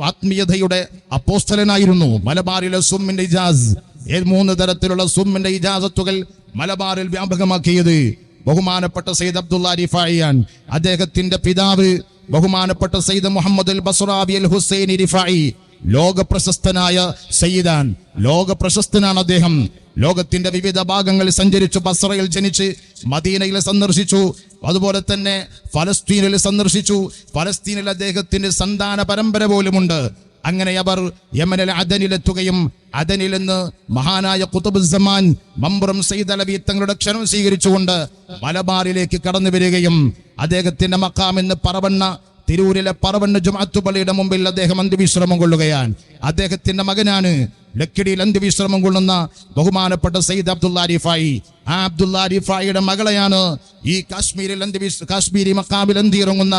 ആത്മീയതയുടെ അപ്പോസ്തലനായിരുന്നു. മലബാറിലെ സുമ്മിന്റെ ഇജാസ്, 3 തരത്തിലുള്ള സുമ്മിന്റെ ഇജാസത്തുകൾ മലബാറിൽ വ്യാപകമാക്കിയത് ബഹുമാനപ്പെട്ട സയ്യിദ് അബ്ദുള്ള റിഫായിയാൻ. അദ്ദേഹത്തിന്റെ പിതാവ് ബഹുമാനപ്പെട്ട സയ്യിദ് മുഹമ്മദ് അൽ ബസ്റാവി അൽ ഹുസൈനി റിഫായി ലോക പ്രശസ്തനായ സയ്യിദാൻ. ലോക പ്രശസ്തനാണ് അദ്ദേഹം. ലോകത്തിന്റെ വിവിധ ഭാഗങ്ങളിൽ സഞ്ചരിച്ചു. ബസ്രയിൽ ജനിച്ച് മദീനയിൽ സന്ദർശിച്ചു. അതുപോലെ തന്നെ ഫലസ്തീനിൽ സന്ദർശിച്ചു. ഫലസ്തീനിൽ അദ്ദേഹത്തിന്റെ സന്താന പരമ്പര പോലുമുണ്ട്. അങ്ങനെ അവർ യമനിലെ അദനിലെത്തുകയും അദനിൽ നിന്ന് മഹാനായ ഖുതുബുസ്സമാൻ മംബ്രം സയ്യിദ് അലവി തങ്ങളുടെ ക്ഷണം സ്വീകരിച്ചുകൊണ്ട് മലബാറിലേക്ക് കടന്നു വരികയും അദ്ദേഹത്തിന്റെ മഖാം എന്ന് തിരൂരിലെ പറവണ്ണ ജുമഅത്ത് പള്ളിയുടെ മുമ്പിൽ അദ്ദേഹം അന്ത്യവിശ്രമം കൊള്ളുകയാണ്. അദ്ദേഹത്തിന്റെ മകനാണ് ലക്കിടിയിൽ അന്ത്യവിശ്രമം കൊള്ളുന്ന ബഹുമാനപ്പെട്ട സയ്യിദ് അബ്ദുള്ള റിഫായി. ആ അബ്ദുള്ള റിഫായിയുടെ മകളെയാണ് ഈ കാശ്മീരി മഖാമിൽ അന്തിയിറങ്ങുന്ന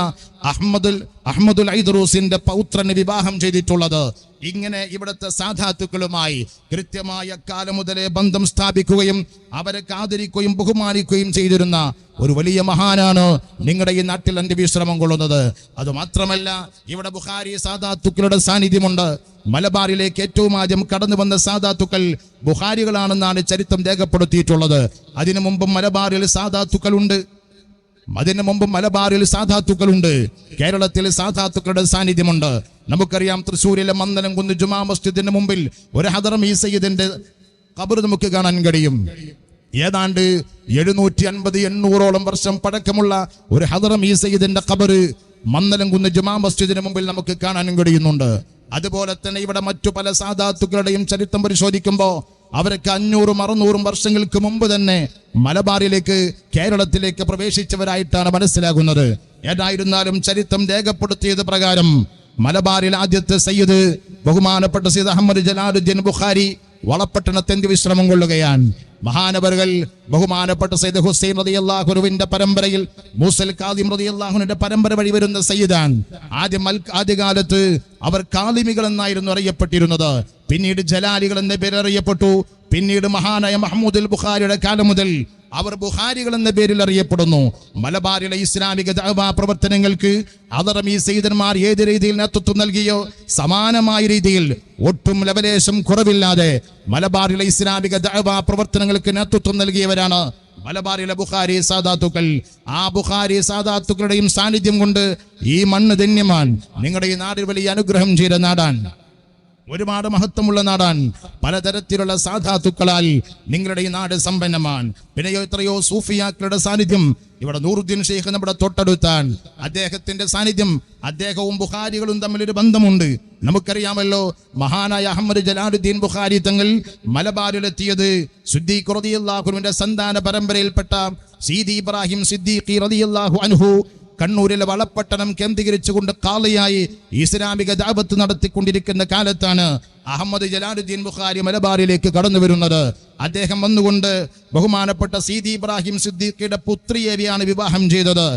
അഹമ്മദുൽ ഐദ്റൂസിന്റെ പൗത്രനെ വിവാഹം ചെയ്തിട്ടുള്ളത്. ഇങ്ങനെ ഇവിടുത്തെ സാധാത്തുക്കളുമായി കൃത്യമായ കാലം മുതലേ ബന്ധം സ്ഥാപിക്കുകയും അവരെ ആദരിക്കുകയും ബഹുമാനിക്കുകയും ചെയ്തിരുന്ന ഒരു വലിയ മഹാനാണ് നിങ്ങളുടെ ഈ നാട്ടിൽ അന്ത്യവിശ്രമം കൊള്ളുന്നത്. അതുമാത്രമല്ല, ഇവിടെ ബുഖാരി സാദാത്തുക്കളുടെ സാന്നിധ്യമുണ്ട്. മലബാറിലേക്ക് ഏറ്റവും ആദ്യം കടന്നു വന്ന സാദാത്തുക്കൾ ബുഖാരികളാണെന്നാണ് ചരിത്രം രേഖപ്പെടുത്തിയിട്ടുള്ളത്. അതിനു മുമ്പും മലബാറിൽ സാദാത്തുക്കളുണ്ട്. കേരളത്തിൽ സാദാത്തുക്കളുടെ സാന്നിധ്യമുണ്ട്. നമുക്കറിയാം, തൃശ്ശൂരിലെ മന്ദലംകുന്ന് ജുമാ മസ്ജിദിന് മുമ്പിൽ ഒരു ഹദറമി സയ്യിദിന്റെ ഖബർ നമുക്ക് കാണാൻ കഴിയും. ഏതാണ്ട് 750-800ഓളം വർഷം പഴക്കമുള്ള ഒരു ഹദറമി സയ്യിദിന്റെ ഖബർ മന്ദലംകുന്ന് ജുമാ മസ്ജിദിന് മുമ്പിൽ നമുക്ക് കാണാനും കഴിയുന്നുണ്ട്. അതുപോലെ തന്നെ ഇവിടെ മറ്റു പല സാദാത്തുക്കളുടെയും ചരിത്രം പരിശോധിക്കുമ്പോൾ അവരൊക്കെ 500-600 വർഷങ്ങൾക്ക് മുമ്പ് തന്നെ മലബാറിലേക്ക്, കേരളത്തിലേക്ക് പ്രവേശിച്ചവരായിട്ടാണ് മനസ്സിലാകുന്നത്. ഏതായിരുന്നാലും ചരിത്രം രേഖപ്പെടുത്തിയത് പ്രകാരം മലബാറിൽ ആദ്യത്തെ സയ്യിദ് ബഹുമാനപ്പെട്ട സയ്യിദ് അഹമ്മദ് ജലാലുദ്ദീൻ ബുഖാരി വളപട്ടണത്തെ അന്ത്യവിശ്രമം കൊള്ളുകയാണ്. മഹാനവറുകൾ ബഹുമാനപ്പെട്ട സയ്യിദ് ഹുസൈൻ റളിയല്ലാഹു അൻഹുവിന്റെ പരമ്പരയിൽ മൂസൽ കാദിം റളിയല്ലാഹു അൻഹുവിന്റെ പരമ്പര വഴി വരുന്ന സയ്യിദാൻ. ആദ്യകാലത്ത് അവർ കാദിമികൾ എന്നായിരുന്നു അറിയപ്പെട്ടിരുന്നത്. പിന്നീട് ജലാലികൾ എന്ന പേര് അറിയപ്പെട്ടു. പിന്നീട് മഹാനായ മഹ്മൂദുൽ ബുഖാരിയുടെ കാലം മുതൽ അവർ ബുഖാരികൾ എന്ന പേരിൽ അറിയപ്പെടുന്നു. മലബാറിലെ ഇസ്ലാമിക ദഅവാ പ്രവർത്തനങ്ങൾക്ക് ഹദറമി സയ്യിദന്മാർ ഏത് രീതിയിൽ നേതൃത്വം നൽകിയോ സമാനമായ രീതിയിൽ ഒട്ടും ലവലേശം കുറവില്ലാതെ മലബാറിലെ ഇസ്ലാമിക ദഅവാ പ്രവർത്തനങ്ങൾക്ക് നേതൃത്വം നൽകിയവരാണ് മലബാറിലെ ബുഖാരി സാദാത്തുക്കൾ. ആ ബുഖാരി സാദാത്തുക്കളുടെയും സാന്നിധ്യം കൊണ്ട് ഈ മണ്ണ് ധന്യമാൻ. നിങ്ങളുടെ ഈ നാടിൽ വലിയ അനുഗ്രഹം ചെയ്ത നാടാൻ, ഒരുപാട് മഹത്വമുള്ള നാടാൻ. പലതരത്തിലുള്ള സാധാത്തുക്കളാൽ നിങ്ങളുടെ ഈ നാട് സമ്പന്നമാണ്. പിന്നെയോ എത്രയോ സൂഫിയാക്കളുടെ സാന്നിധ്യം ഇവിടെ നൂറുദ്ദീൻ ഷെയ്ഖ് നമ്മുടെ തൊട്ടടുത്താൻ. അദ്ദേഹത്തിന്റെ സാന്നിധ്യം, അദ്ദേഹവും ബുഖാരികളും തമ്മിലൊരു ബന്ധമുണ്ട്. നമുക്കറിയാമല്ലോ, മഹാനായ അഹമ്മദ് ജലാലുദ്ദീൻ ബുഖാരി തങ്ങൾ മലബാറിലെത്തിയത് സിദ്ദീഖ് റളിയല്ലാഹു അൻഹുവിന്റെ സന്താന പരമ്പരയിൽപ്പെട്ട സീദി ഇബ്രാഹിം സിദ്ദീഖി റളിയല്ലാഹു അൻഹു കണ്ണൂരിലെ വളപട്ടണം കേന്ദ്രീകരിച്ചുകൊണ്ട് ഖാളിയായി ഇസ്ലാമിക ദഅവത്ത് നടത്തിക്കൊണ്ടിരിക്കുന്ന കാലത്താണ് അഹമ്മദ് ജലാലുദ്ദീൻ ബുഖാരി മലബാറിലേക്ക് കടന്നു വരുന്നത്. അദ്ദേഹം വന്നുകൊണ്ട് ബഹുമാനപ്പെട്ട സീദി ഇബ്രാഹിം സിദ്ദീഖിയുടെ പുത്രിയെയാണ് വിവാഹം ചെയ്തത്.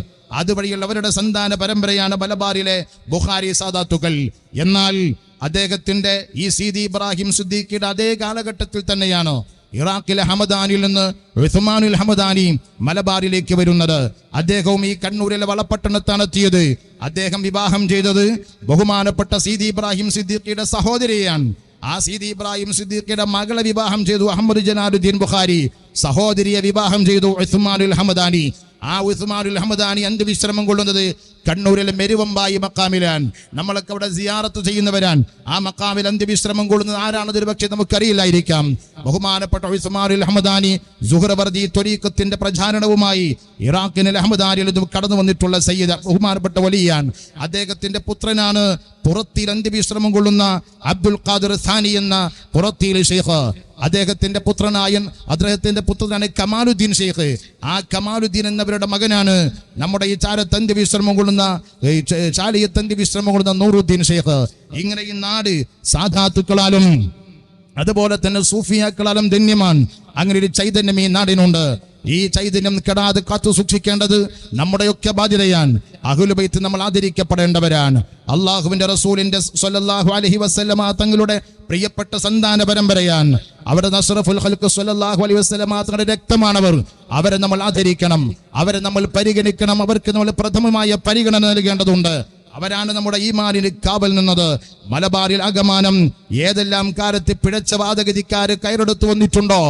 അതുവഴിയുള്ള അവരുടെ സന്താന പരമ്പരയാണ് മലബാറിലെ ബുഖാരി സാദാത്തുക്കൾ. എന്നാൽ അദ്ദേഹത്തിന്റെ ഈ സീദി ഇബ്രാഹിം സിദ്ദീഖിയുടെ അതേ കാലഘട്ടത്തിൽ തന്നെയാണ് ഇറാഖിലെ ഹമദാനിൽ നിന്ന് ഉസ്മാനുൽ ഹമദാനി മലബാറിലേക്ക് വരുന്നത്. അദ്ദേഹവും ഈ കണ്ണൂരിലെ വളപട്ടണത്താണ് എത്തിയത്. അദ്ദേഹം വിവാഹം ചെയ്തത് ബഹുമാനപ്പെട്ട സീദി ഇബ്രാഹിം സിദ്ദീഖിയുടെ സഹോദരിയെയാണ്. ആ സീദി ഇബ്രാഹിം സിദ്ദീഖിന്റെ മകളെ വിവാഹം ചെയ്തു അഹമ്മദ് ജലാലുദ്ദീൻ ബുഖാരി, സഹോദരിയെ വിവാഹം ചെയ്തു ഉസ്മാനുൽ ഹമദാനി. ആ ഉസ്മാനുൽ ഹമദാനി അന്ത്യവിശ്രമം കൊള്ളുന്നത് കണ്ണൂരിലെ മെരുവമ്പായി മക്കാമിലാണ്. നമ്മളൊക്കെ അവിടെ സിയാറത്ത് ചെയ്യുന്നവരാണ്. ആ മക്കാമിൽ അന്ത്യവിശ്രമം കൊള്ളുന്നത് ആരാണെന്നൊരു പക്ഷേ നമുക്കറിയില്ലായിരിക്കാം. ബഹുമാനപ്പെട്ട ഉസ്മാനുൽ ഹമദാനി സുഹ്റവർദി ത്വരീഖത്തിന്റെ പ്രചാരണവുമായി ഇറാഖിലെ അഹമ്മദാനിയിൽ കടന്നു വന്നിട്ടുള്ള സയ്യിദ് ബഹുമാനപ്പെട്ട വലിയാണ്. അദ്ദേഹത്തിന്റെ പുത്രനാണ് പുറത്തിയിൽ അന്ത്യവിശ്രമം കൊള്ളുന്ന അബ്ദുൽ ഖാദിർ സാനി എന്ന പുറത്തിയിൽ ഷെയ്ഖ്. അദ്ദേഹത്തിന്റെ പുത്രനാണ് കമാലുദ്ദീൻ ഷെയ്ഖ്. ആ കമാലുദ്ദീൻ എന്നവരുടെ മകനാണ് നമ്മുടെ ഈ ചാലത്ത് അന്ത്യവിശ്രമം കൊള്ളുന്ന നൂറുദ്ദീൻ ഷെയ്ഖ്. ഇങ്ങനെ ഈ നാട് സാദാത്തുക്കളാലും അതുപോലെ തന്നെ സൂഫിയാക്കളാലും ധന്യമാണ്. അങ്ങനെ ഒരു ചൈതന്യം ഈ നാടിനുണ്ട്. ഈ ചൈതന്യം കെടാതെ കാത്തു സൂക്ഷിക്കേണ്ടത് നമ്മുടെയൊക്കെ ബാധ്യതയാണ്. അഹ്ലുൽ ബൈത്ത് നമ്മൾ ആദരിക്കപ്പെടേണ്ടവരാണ്. അള്ളാഹുവിന്റെ റസൂലിന്റെ സ്വല്ലല്ലാഹു അലൈഹി വസല്ലമ തങ്ങളുടെ പ്രിയപ്പെട്ട സന്താന പരമ്പരയാണ്. അവരുടെ അഷ്റഫുൽ ഖൽഖ് സ്വല്ലല്ലാഹു അലൈഹി വസല്ലമ തങ്ങളുടെ രക്തമാണവർ. അവരെ നമ്മൾ ആദരിക്കണം, അവരെ നമ്മൾ പരിഗണിക്കണം, അവർക്ക് നമ്മൾ പ്രഥമമായ പരിഗണന നൽകേണ്ടതുണ്ട്. അവരാണ് നമ്മുടെ ഈമാനിന് കാവൽ നിന്നത്. മലബാറിൽ ആകമാനം ഏതെല്ലാം കാലത്ത് പിഴച്ച വാദഗതിക്കാര് കയറെടുത്തു വന്നിട്ടുണ്ടോ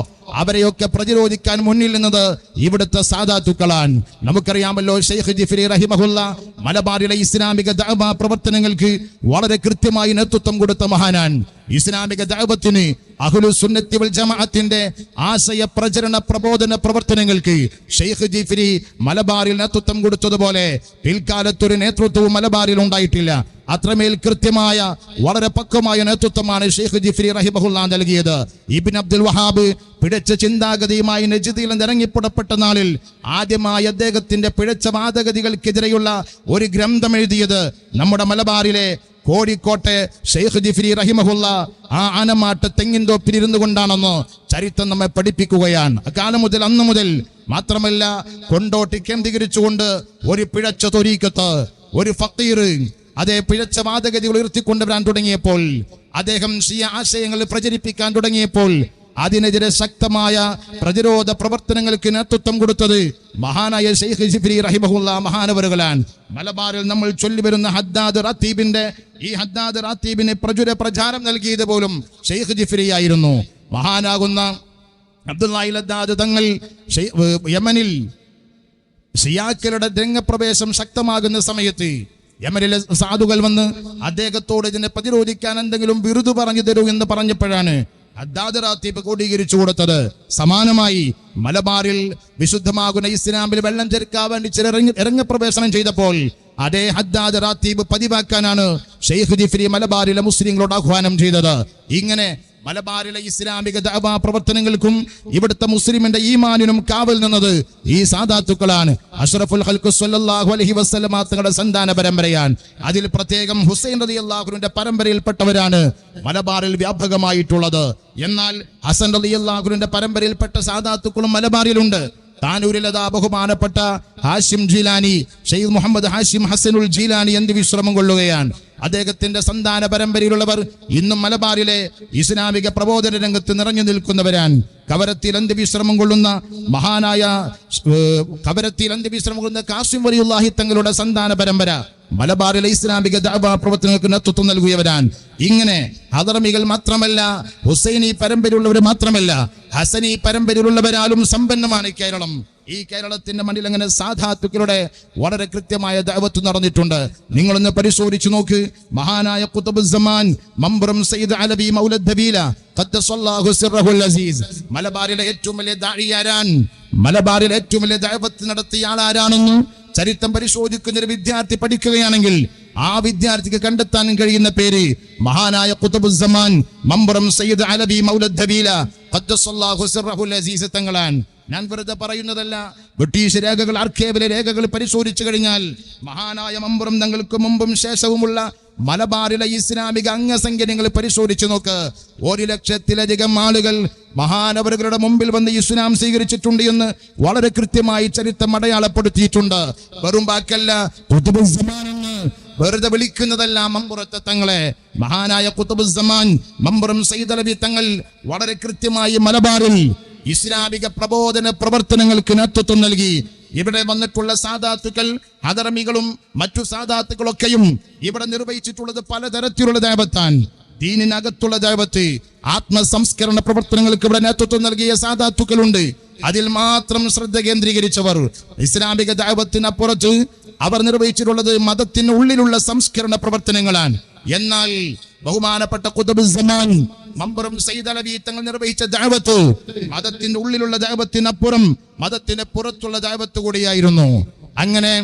അവരെയൊക്കെ പ്രതിരോധിക്കാൻ മുന്നിൽ നിന്നത് ഇവിടുത്തെ സാദാത്തുക്കളാണ്. നമുക്കറിയാമല്ലോ, ഷെയ്ഖ് ജിഫ്രി റഹിമഹുല്ല മലബാറിലെ ഇസ്ലാമിക ദഅവ പ്രവർത്തനങ്ങൾക്ക് വളരെ കൃത്യമായി നേതൃത്വം കൊടുത്ത മഹാനാൻ. ഇസ്ലാമിക ദഅവത്തിന് അഹ്ലുസ് സുന്നത്തി വൽ ജമാഅത്തിന്റെ ആശയ പ്രചരണ പ്രബോധന പ്രവർത്തനങ്ങൾക്ക് ഷെയ്ഖ് ജിഫ്രി മലബാറിൽ നേതൃത്വം കൊടുത്തതുപോലെ പിൽക്കാലത്തൊരു നേതൃത്വവും മലബാറിൽ ഉണ്ടായിട്ടില്ല. അത്രമേൽ കൃത്യമായ വളരെ പക്വമായ നേതൃത്വമാണ് ഷെയ്ഖ് ജിഫ്രി റഹിമഹുല്ലാ നൽകിയത്. ഇബ്ൻ അബ്ദുൽ വഹാബ് പിഴച്ച ചിന്താഗതിയുമായി നജ്ദിൽ ഇറങ്ങിപ്പുറപ്പെട്ട നാളിൽ ആദ്യമായി അദ്ദേഹത്തിന്റെ പിഴച്ച വാദഗതികൾക്കെതിരെയുള്ള ഒരു ഗ്രന്ഥം എഴുതിയത് നമ്മുടെ മലബാറിലെ കോഴിക്കോട്ടെ ഷെയ്ഖ് ജിഫ്രി റഹിമഹുല്ല ആ ആനമാട്ട് തെങ്ങിൻ തോപ്പിലിരുന്നു കൊണ്ടാണെന്ന് ചരിത്രം നമ്മെ പഠിപ്പിക്കുകയാണ്. അക്കാലം മുതൽ അന്നു മുതൽ മാത്രമല്ല, കൊണ്ടോട്ടി കേന്ദ്രീകരിച്ചുകൊണ്ട് ഒരു പിഴച്ച ത്വരീഖത്ത്, ഒരു ഫഖീർ അതേ പിഴച്ച വാദഗതികൾ ഉയർത്തിക്കൊണ്ടുവരാൻ തുടങ്ങിയപ്പോൾ, അദ്ദേഹം ഷിയ ആശയങ്ങൾ പ്രചരിപ്പിക്കാൻ തുടങ്ങിയപ്പോൾ അതിനെതിരെ ശക്തമായ പ്രതിരോധ പ്രവർത്തനങ്ങൾക്ക് നേതൃത്വം കൊടുത്തത് മഹാനായ ഷെയ്ഖ് ജിഫ്രി റഹിമഹുല്ലാ മഹാനവറുകളാണ്. മലബാറിൽ നമ്മൾ ചൊല്ലിവരുന്ന ഹദ്ദാദ് റാത്തീബിന് പ്രചാരം നൽകിയത് പോലും ഷെയ്ഖ് ജിഫ്രി ആയിരുന്നു. മഹാനാകുന്ന അബ്ദുല്ലാഹി ഹദ്ദാദ് തങ്ങൾ യമനിൽ ഷിയാക്കളുടെ രംഗപ്രവേശം ശക്തമാകുന്ന സമയത്ത് യമനിലെ സാധുക്കൾ വന്ന് അദ്ദേഹത്തോട് ഇതിനെ പ്രതിരോധിക്കാൻ എന്തെങ്കിലും ബിരുദ് പറഞ്ഞു തരൂ എന്ന് പറഞ്ഞപ്പോഴാണ് ഹദ്ദാദ് റാത്തീബ് ക്രോഡീകരിച്ചു കൊടുത്തത്. സമാനമായി മലബാറിൽ വിശുദ്ധമാകുന്ന ഇസ്ലാമിൽ വെള്ളം ചേർക്കാൻ വേണ്ടി ചിലർ ഇറങ്ങപ്രവേശനം ചെയ്തപ്പോൾ അതേ ഹദ്ദാദ് റാത്തീബ് പതിവാക്കാനാണ് ഷെയ്ഖ് ജിഫ്രി മലബാറിലെ മുസ്ലിങ്ങളോട് ആഹ്വാനം ചെയ്തത്. ഇങ്ങനെ മലബാറിലെ ഇസ്ലാമിക ദഅവാ പ്രവർത്തനങ്ങൾക്കും ഇവിടുത്തെ മുസ്ലിമിന്റെ ഈമാനിനും കാവൽ നിന്നത് ഈ സാദാത്തുക്കളാണ്. അഷ്റഫുൽ ഖൽഖ് സ്വല്ലല്ലാഹു അലൈഹി വസല്ലമ തങ്ങളുടെ സന്താന പരമ്പരയാണ്. അതിൽ പ്രത്യേകം ഹുസൈൻ റളിയല്ലാഹു അൻഹുവിന്റെ പരമ്പരയിൽപ്പെട്ടവരാണ് മലബാറിൽ വ്യാപകമായിട്ടുള്ളത്. എന്നാൽ ഹസൻ റളിയല്ലാഹു അൻഹുവിന്റെ പരമ്പരയിൽപ്പെട്ട സാദാത്തുക്കളും മലബാറിലുണ്ട്. താനൂരിലതാ ബഹുമാനപ്പെട്ട ഹാഷിം ജീലാനി, ഷെയ്ഖ് മുഹമ്മദ് ഹാഷിം ഹസനുൽ ജീലാനി അന്ത്യവിശ്രമം കൊള്ളുകയാണ്. അദ്ദേഹത്തിന്റെ സന്താന പരമ്പരയിലുള്ളവർ ഇന്നും മലബാറിലെ ഇസ്ലാമിക പ്രബോധന രംഗത്ത് നിറഞ്ഞു നിൽക്കുന്നവരാണ്. കവരത്തിൽ അന്ത്യവിശ്രമം കൊള്ളുന്ന കാസിം വലിയുള്ളാഹി തങ്ങളുടെ സന്താന പരമ്പര മലബാറിലെ ഇസ്ലാമിക ദഅവാ പ്രവർത്തനങ്ങൾക്ക് നേതൃത്വം നൽകിയവരാണ്. ഇങ്ങനെ ഹദറമികൾ മാത്രമല്ല, ഹുസൈനി പരമ്പരയുള്ളവർ മാത്രമല്ല, ഹസനി പരമ്പരയിലുള്ളവരാലും സമ്പന്നമാണ് കേരളം. ഈ കേരളത്തിന്റെ മണ്ണിൽ അങ്ങനെ സാദാത്തുക്കളുടെ വളരെ കൃത്യമായ ദഅവത്ത് നടന്നിട്ടുണ്ട്. നിങ്ങളൊന്ന് പരിശോധിച്ചു നോക്ക്. മഹാനായ ഖുതുബുസ്സമാൻ മംബറും സയ്യിദ് അലവി മൗലദ് ദബീല ഖദ്ദസല്ലാഹു സിർറഹുൽ അസീസ് മലബാറിലെ ഏറ്റവും വലിയ ദാഇയാരാണ്, മലബാറിലെ ഏറ്റവും വലിയ ദഅവത്ത് നടത്തിയ ആളാരാണെന്ന് ചരിത്രം പരിശോധിക്കുന്ന ഒരു വിദ്യാർത്ഥി പഠിക്കുകയാണെങ്കിൽ ആ വിദ്യാർത്ഥിക്ക് കണ്ടെത്താൻ കഴിയുന്ന പേര് മഹാനായ ഖുതുബുസ്സമാൻ മംബറും സയ്യിദ് അലവി മൗലദ് ദബീല ഖദ്ദസല്ലാഹു സിർറഹുൽ അസീസ് തങ്ങളാണ്. ഞാൻ വെറുതെ പറയുന്നതല്ല. ബ്രിട്ടീഷ് രേഖകൾ, ആർക്കൈവിലെ രേഖകൾ പരിശോധിച്ചു കഴിഞ്ഞാൽ മഹാനായ മമ്പുറം തങ്ങൾക്ക് മുമ്പും ശേഷവുമുള്ള മലബാറിലെ ഇസ്ലാമിക അംഗസംഖ്യ നിങ്ങൾ പരിശോധിച്ചു നോക്ക്. 1,00,000-ലധികം ആളുകൾ മഹാനവറുകളുടെ മുമ്പിൽ വന്ന് ഇസ്ലാം സ്വീകരിച്ചിട്ടുണ്ട് എന്ന് വളരെ കൃത്യമായി ചരിത്രം അടയാളപ്പെടുത്തിയിട്ടുണ്ട്. വെറും വാക്കല്ല, ഖുതുബുസ്സമാൻ എന്ന് വെറുതെ വിളിക്കുന്നതല്ല മമ്പുറത്തെ തങ്ങളെ. മഹാനായ ഖുതുബുസ്സമാൻ മമ്പുറം സയ്യിദ് അലവി തങ്ങൾ വളരെ കൃത്യമായി മലബാറിൽ ഇസ്ലാമിക പ്രബോധന പ്രവർത്തനങ്ങൾക്ക് നേതൃത്വം നൽകി. ഇവിടെ വന്നിട്ടുള്ള സാദാത്തുക്കൾ, ഹദറമികളും മറ്റു സാദാത്തുക്കളൊക്കെയും ഇവിടെ നിർവഹിച്ചിട്ടുള്ളത് പലതരത്തിലുള്ള ദഅവത്താണ്. ദീനിനകത്തുള്ള ദഅവത്ത്, ആത്മസംസ്കരണ പ്രവർത്തനങ്ങൾക്ക് ഇവിടെ നേതൃത്വം നൽകിയ സാദാത്തുക്കളുണ്ട്. അതിൽ മാത്രം ശ്രദ്ധ കേന്ദ്രീകരിച്ചവർ. ഇസ്ലാമിക ദഅവത്തിനപ്പുറത്ത് അവർ നിർവഹിച്ചിട്ടുള്ളത് മതത്തിന് ഉള്ളിലുള്ള സംസ്കരണ പ്രവർത്തനങ്ങളാണ്. എന്നാൽ ബഹുമാനപ്പെട്ട ഖുതുബുസ് സമാൻ മമ്പറും സയ്യിദ് അലവി തങ്ങൾ നിർവഹിച്ച ദഅവത്ത് മതത്തിന്റെ ഉള്ളിലുള്ള ദഅവത്തിനപ്പുറം മതത്തിന് പുറത്തുള്ള ദഅവത്ത് കൂടിയായിരുന്നു. അങ്ങനെ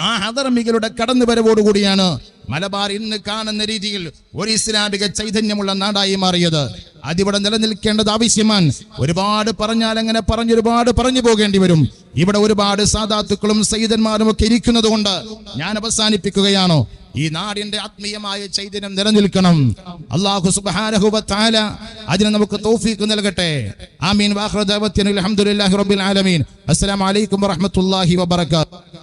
ആ ഹദറമികളുടെ കടന്നുവരവോടുകൂടിയാണ് മലബാർ ഇന്ന് കാണുന്ന രീതിയിൽ ഒരു ഇസ്ലാമിക ചൈതന്യമുള്ള നാടായി മാറിയത്. അതിവിടെ നിലനിൽക്കേണ്ടത് ആവശ്യമാണ്. ഒരുപാട് പറഞ്ഞാൽ അങ്ങനെ ഒരുപാട് പറഞ്ഞു പോകേണ്ടി വരും. ഇവിടെ ഒരുപാട് സാദാത്തുക്കളും സയ്യിദന്മാരും ഒക്കെ ഇരിക്കുന്നത് കൊണ്ട് ഞാൻ അവസാനിപ്പിക്കുകയാണ്. ഈ നാടിന്റെ ആത്മീയമായ ചൈതന്യം നിലനിൽക്കണം. അല്ലാഹു സുബ്ഹാനഹു വ തആല അതിന് നമുക്ക് തൗഫീഖ് നൽകട്ടെ. ആമീൻ. വആഖിറു ദഅവത്തിന അൽഹംദുലില്ലാഹി റബ്ബിൽ ആലമീൻ. അസ്സലാമു അലൈക്കും വറഹ്മത്തുള്ളാഹി വബറകാതുഹു.